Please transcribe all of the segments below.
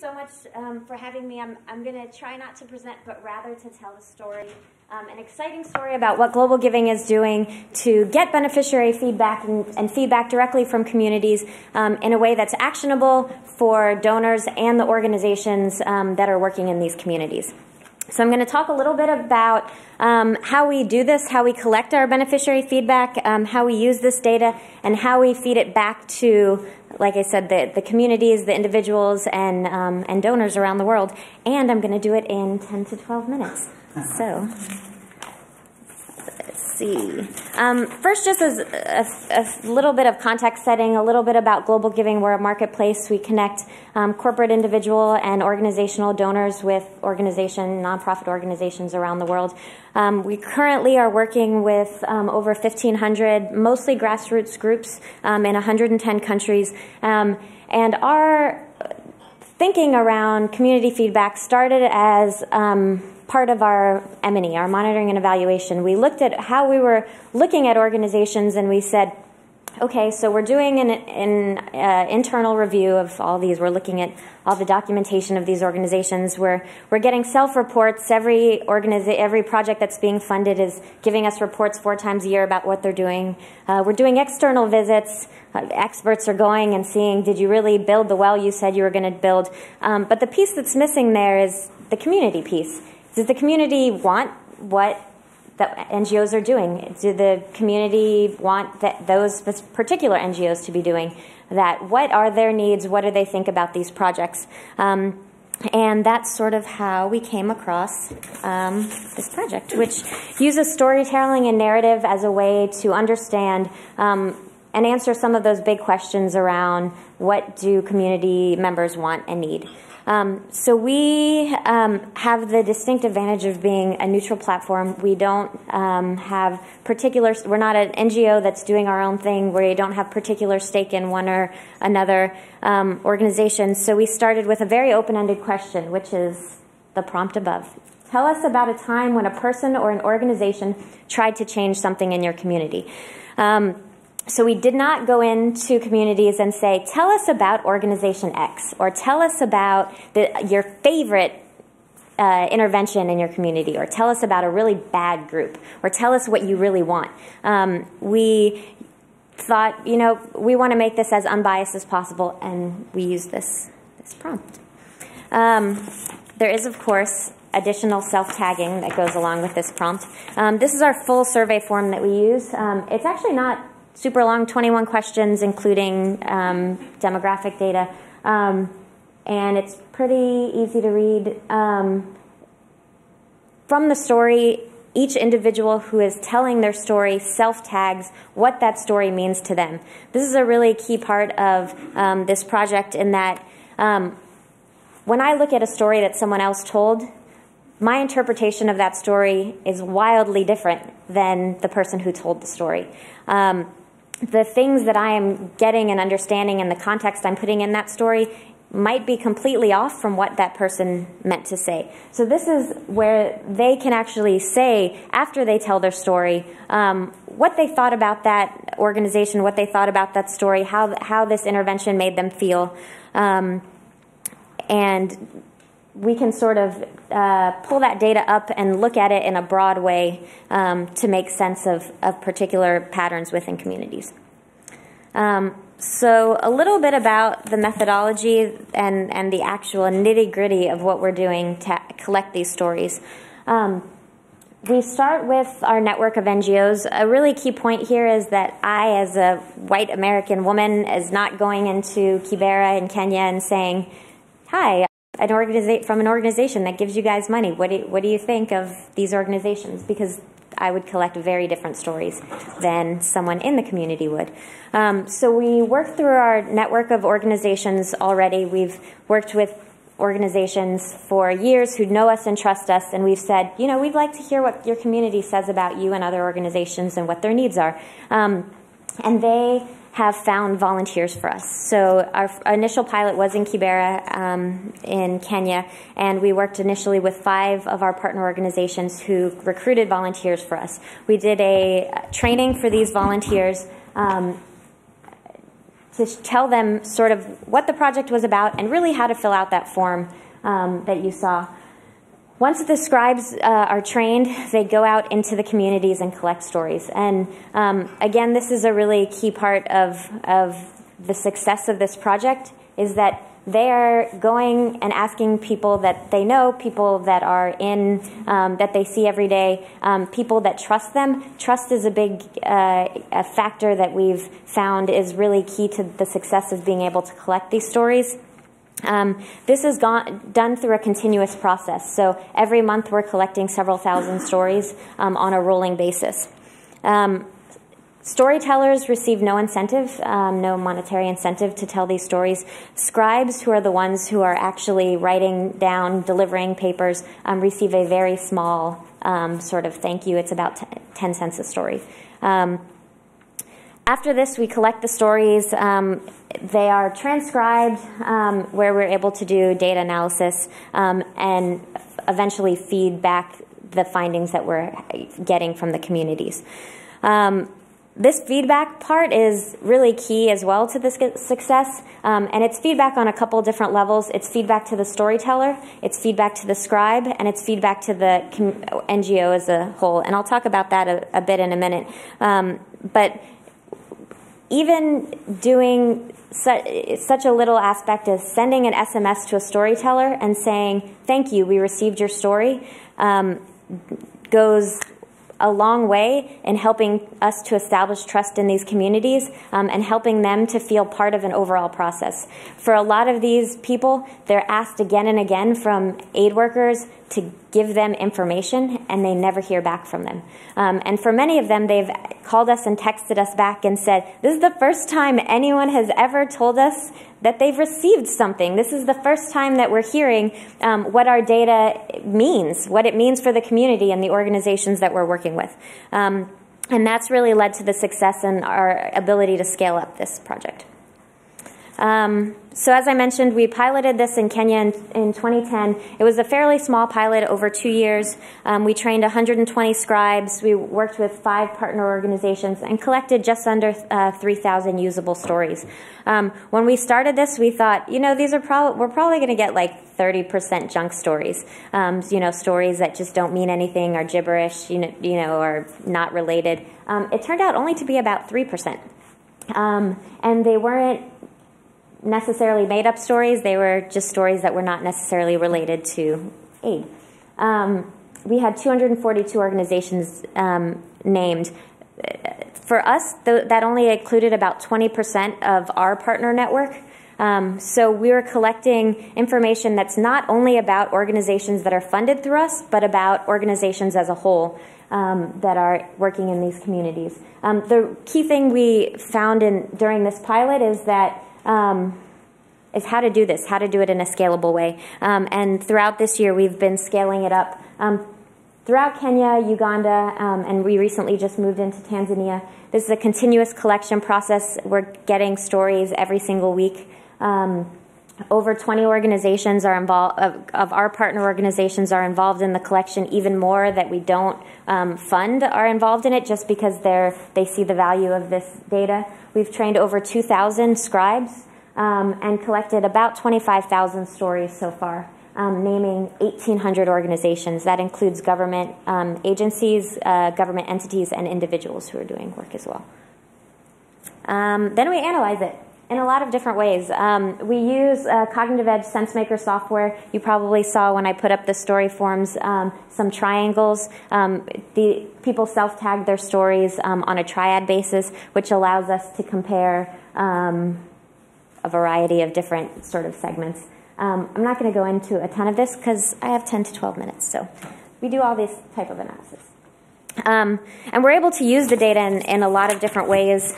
so much for having me. I'm going to try not to present, but rather to tell a story, an exciting story about what GlobalGiving is doing to get beneficiary feedback and feedback directly from communities in a way that's actionable for donors and the organizations that are working in these communities. So I'm going to talk a little bit about how we do this, how we collect our beneficiary feedback, how we use this data, and how we feed it back to, like I said, the communities, the individuals, and donors around the world. And I'm going to do it in 10 to 12 minutes. So let's see. First, just as a little bit of context setting, a little bit about GlobalGiving. We're a marketplace. We connect corporate, individual, and organizational donors with nonprofit organizations around the world. We currently are working with over 1,500, mostly grassroots groups in 110 countries. And our thinking around community feedback started as part of our M&E, our monitoring and evaluation. We looked at how we were looking at organizations, and we said, okay, so we're doing an internal review of all these. We're looking at all the documentation of these organizations. We're getting self-reports. Every project that's being funded is giving us reports 4 times a year about what they're doing. We're doing external visits. Experts are going and seeing, did you really build the well you said you were going to build? But the piece that's missing there is the community piece. Does the community want what the NGOs are doing? Do the community want those particular NGOs to be doing that? What are their needs? What do they think about these projects? And that's sort of how we came across this project, which uses storytelling and narrative as a way to understand and answer some of those big questions around what do community members want and need. So we have the distinct advantage of being a neutral platform. We don't have we're not an NGO that's doing our own thing where you don't have particular stake in one or another organization. So we started with a very open-ended question, which is the prompt above. Tell us about a time when a person or an organization tried to change something in your community. So we did not go into communities and say, tell us about organization X, or tell us about your favorite intervention in your community, or tell us about a really bad group, or tell us what you really want. We thought, we want to make this as unbiased as possible, and we use this prompt. There is, of course, additional self-tagging that goes along with this prompt. This is our full survey form that we use. It's actually not super long, 21 questions, including demographic data, and it's pretty easy to read. From the story, each individual who is telling their story self-tags what that story means to them. This is a really key part of this project in that when I look at a story that someone else told, my interpretation of that story is wildly different than the person who told the story. The things that I am getting and understanding and the context I'm putting in that story might be completely off from what that person meant to say. So this is where they can actually say, after they tell their story, what they thought about that organization, what they thought about that story, how this intervention made them feel. And we can sort of pull that data up and look at it in a broad way to make sense of particular patterns within communities. So a little bit about the methodology and the actual nitty-gritty of what we're doing to collect these stories. We start with our network of NGOs. A really key point here is that I, as a white American woman, is not going into Kibera in Kenya and saying, hi, from an organization that gives you guys money. What do you think of these organizations? Because I would collect very different stories than someone in the community would. So we work through our network of organizations already. We've worked with organizations for years who know us and trust us, and we've said, we'd like to hear what your community says about you and other organizations and what their needs are. And they have found volunteers for us. So our initial pilot was in Kibera in Kenya, and we worked initially with 5 of our partner organizations who recruited volunteers for us. We did a training for these volunteers to tell them sort of what the project was about and really how to fill out that form that you saw. Once the scribes are trained, they go out into the communities and collect stories. And again, this is a really key part of the success of this project, is that they are going and asking people that they know, people that are in, that they see every day, people that trust them. Trust is a big a factor that we've found is really key to the success of being able to collect these stories. This is done through a continuous process. So every month we're collecting several thousand stories on a rolling basis. Storytellers receive no incentive, no monetary incentive to tell these stories. Scribes, who are the ones who are actually writing down, delivering papers, receive a very small sort of thank you. It's about 10 cents a story. After this, we collect the stories. They are transcribed, where we're able to do data analysis and eventually feed back the findings that we're getting from the communities. This feedback part is really key as well to this success, and it's feedback on a couple different levels. It's feedback to the storyteller, it's feedback to the scribe, and it's feedback to the NGO as a whole. And I'll talk about that a bit in a minute. But even doing such a little aspect as sending an SMS to a storyteller and saying, "Thank you, we received your story," goes a long way in helping us to establish trust in these communities and helping them to feel part of an overall process. For a lot of these people, they're asked again and again from aid workers to give them information, and they never hear back from them. And for many of them, they've called us and texted us back and said, "This is the first time anyone has ever told us that they've received something. This is the first time that we're hearing what our data means, what it means for the community and the organizations that we're working with." And that's really led to the success and our ability to scale up this project. So as I mentioned, we piloted this in Kenya in 2010. It was a fairly small pilot over 2 years. We trained 120 scribes. We worked with 5 partner organizations and collected just under 3,000 usable stories. When we started this, we thought, you know, we're probably going to get like 30% junk stories. You know, stories that just don't mean anything, are gibberish, you know, or not related. It turned out only to be about 3%. And they weren't necessarily made-up stories. They were just stories that were not necessarily related to aid. We had 242 organizations named. For us, that only included about 20% of our partner network. So we were collecting information that's not only about organizations that are funded through us, but about organizations as a whole that are working in these communities. The key thing we found during this pilot is that is how to do this, how to do it in a scalable way. And throughout this year, we've been scaling it up. Throughout Kenya, Uganda, and we recently just moved into Tanzania. This is a continuous collection process. We're getting stories every single week. Over 20 organizations are involved, of our partner organizations are involved in the collection. Even more that we don't fund are involved in it just because they see the value of this data. We've trained over 2,000 scribes and collected about 25,000 stories so far, naming 1,800 organizations. That includes government agencies, government entities, and individuals who are doing work as well. Then we analyze it in a lot of different ways. We use Cognitive Edge SenseMaker software. You probably saw when I put up the story forms some triangles. The people self-tag their stories on a triad basis, which allows us to compare a variety of different sort of segments. I'm not going to go into a ton of this because I have 10 to 12 minutes, so we do all this type of analysis. And we're able to use the data in a lot of different ways.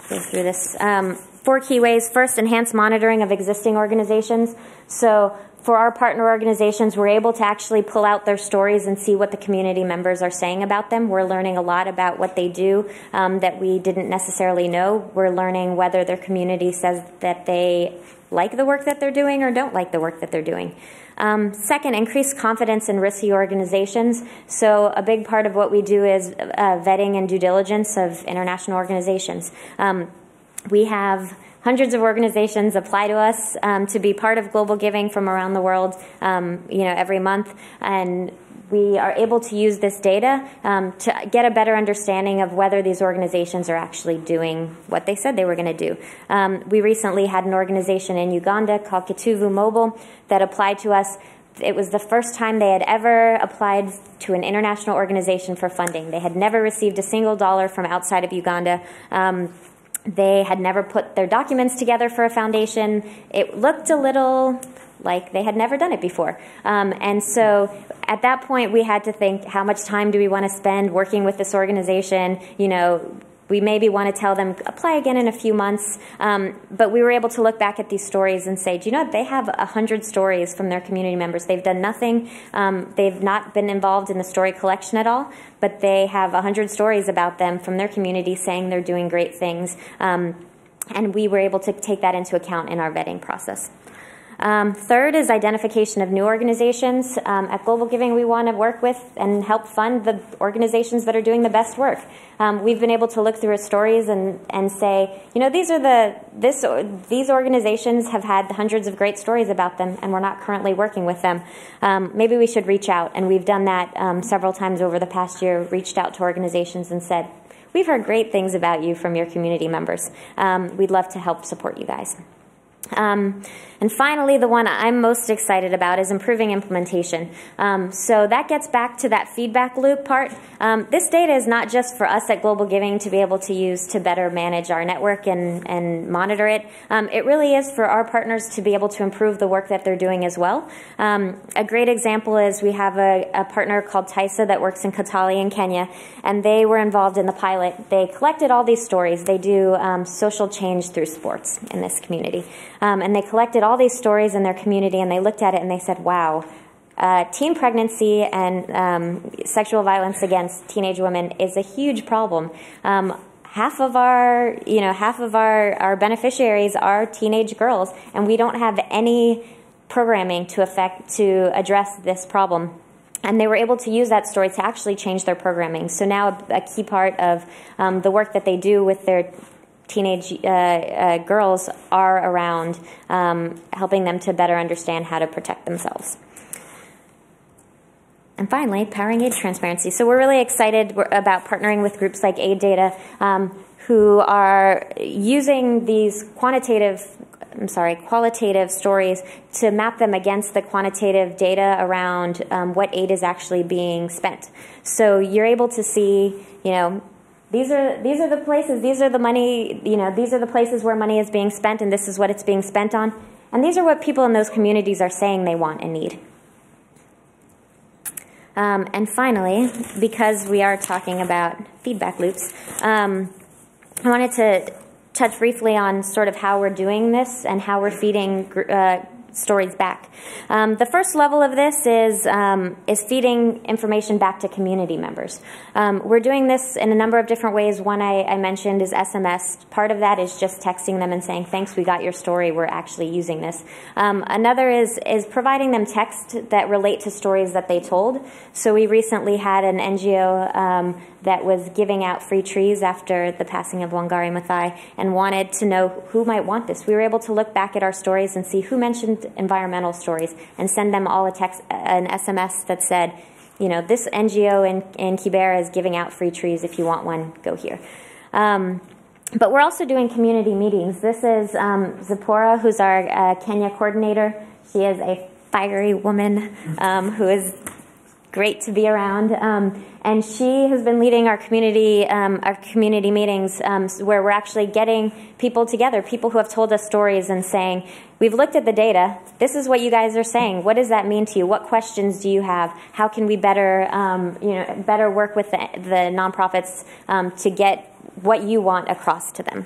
Go through this. 4 key ways. First, enhanced monitoring of existing organizations. So for our partner organizations, we're able to actually pull out their stories and see what the community members are saying about them. We're learning a lot about what they do that we didn't necessarily know. We're learning whether their community says that they like the work that they're doing or don't like the work that they're doing. Second, increased confidence in risky organizations. So a big part of what we do is vetting and due diligence of international organizations. We have hundreds of organizations apply to us to be part of Global Giving from around the world, every month, and we are able to use this data to get a better understanding of whether these organizations are actually doing what they said they were going to do. We recently had an organization in Uganda called Kituvu Mobile that applied to us. It was the first time they had ever applied to an international organization for funding. They had never received a single dollar from outside of Uganda. They had never put their documents together for a foundation. It looked a little like they had never done it before. And so at that point, we had to think, how much time do we want to spend working with this organization? We maybe want to tell them, apply again in a few months. But we were able to look back at these stories and say, do you know what? They have 100 stories from their community members. They've done nothing. They've not been involved in the story collection at all, but they have 100 stories about them from their community saying they're doing great things. And we were able to take that into account in our vetting process. Third is identification of new organizations. At Global Giving, we want to work with and help fund the organizations that are doing the best work. We've been able to look through stories and say, these organizations have had hundreds of great stories about them, and we're not currently working with them. Maybe we should reach out, and we've done that several times over the past year, reached out to organizations and said, we've heard great things about you from your community members. We'd love to help support you guys. And finally, the one I'm most excited about is improving implementation. So that gets back to that feedback loop part. This data is not just for us at Global Giving to be able to use to better manage our network and monitor it. It really is for our partners to be able to improve the work that they're doing as well. A great example is we have a partner called Taisa that works in Kitale in Kenya, and they were involved in the pilot. They collected all these stories. They do social change through sports in this community. And they collected all these stories in their community, and they looked at it and they said, wow, teen pregnancy and sexual violence against teenage women is a huge problem. Half of our beneficiaries are teenage girls, and we don't have any programming to address this problem. And they were able to use that story to actually change their programming. So now a key part of the work that they do with their teenage girls are around helping them to better understand how to protect themselves. And finally, powering aid transparency. So we're really excited about partnering with groups like Aid Data who are using these qualitative stories to map them against the quantitative data around what aid is actually being spent. So you're able to see, these are the places, these are the money, these are the places where money is being spent, and this is what it's being spent on. And these are what people in those communities are saying they want and need. And finally, because we are talking about feedback loops, I wanted to touch briefly on sort of how we're doing this and how we're feeding stories back. The first level of this is feeding information back to community members. We're doing this in a number of different ways. One I mentioned is SMS. Part of that is just texting them and saying, thanks, we got your story, we're actually using this. Another is providing them text that relate to stories that they told. So we recently had an NGO that was giving out free trees after the passing of Wangari Maathai and wanted to know who might want this. We were able to look back at our stories and see who mentioned environmental stories and send them all an SMS that said, this NGO in Kibera is giving out free trees. If you want one, go here. But we're also doing community meetings. This is Zipporah, who's our Kenya coordinator. She is a fiery woman who is great to be around. And she has been leading our community meetings where we're actually getting people together, people who have told us stories and saying, we've looked at the data, this is what you guys are saying, what does that mean to you, what questions do you have, how can we better work with the nonprofits to get what you want across to them.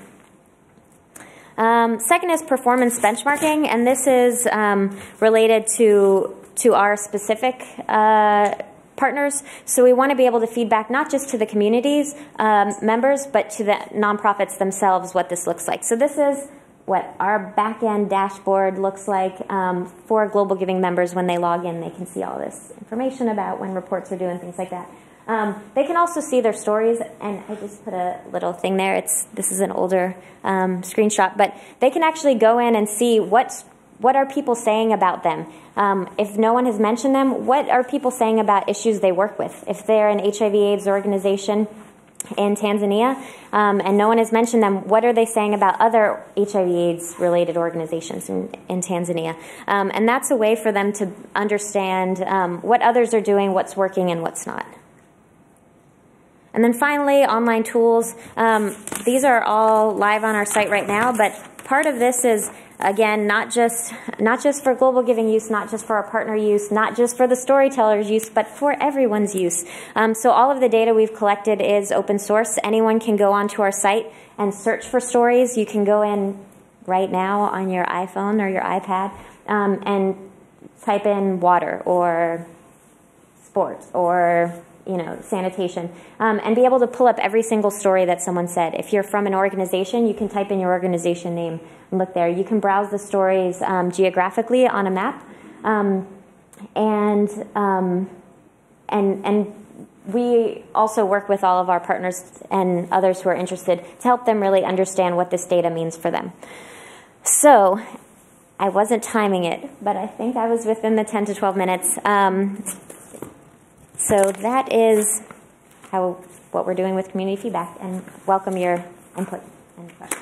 Second is performance benchmarking, and this is related to our specific partners. So we want to be able to feed back not just to the community's members, but to the nonprofits themselves what this looks like. So this is what our back-end dashboard looks like for Global Giving members when they log in. They can see all this information about when reports are due and things like that. They can also see their stories, and I just put a little thing there. This is an older screenshot, but they can actually go in and see what are people saying about them. If no one has mentioned them, what are people saying about issues they work with? If they're an HIV/AIDS organization in Tanzania, and no one has mentioned them, what are they saying about other HIV/AIDS related organizations in Tanzania? And that's a way for them to understand what others are doing, what's working, and what's not. And then finally, online tools. These are all live on our site right now, but part of this is, again, not just for Global Giving use, not just for our partner use, not just for the storytellers' use, but for everyone's use. So all of the data we've collected is open source. Anyone can go onto our site and search for stories. You can go in right now on your iPhone or your iPad and type in water or sports or sanitation, and be able to pull up every single story that someone said. If you're from an organization, you can type in your organization name and look there. You can browse the stories geographically on a map, and we also work with all of our partners and others who are interested to help them really understand what this data means for them. So I wasn't timing it, but I think I was within the 10 to 12 minutes. So that is what we're doing with community feedback, and welcome your input and questions.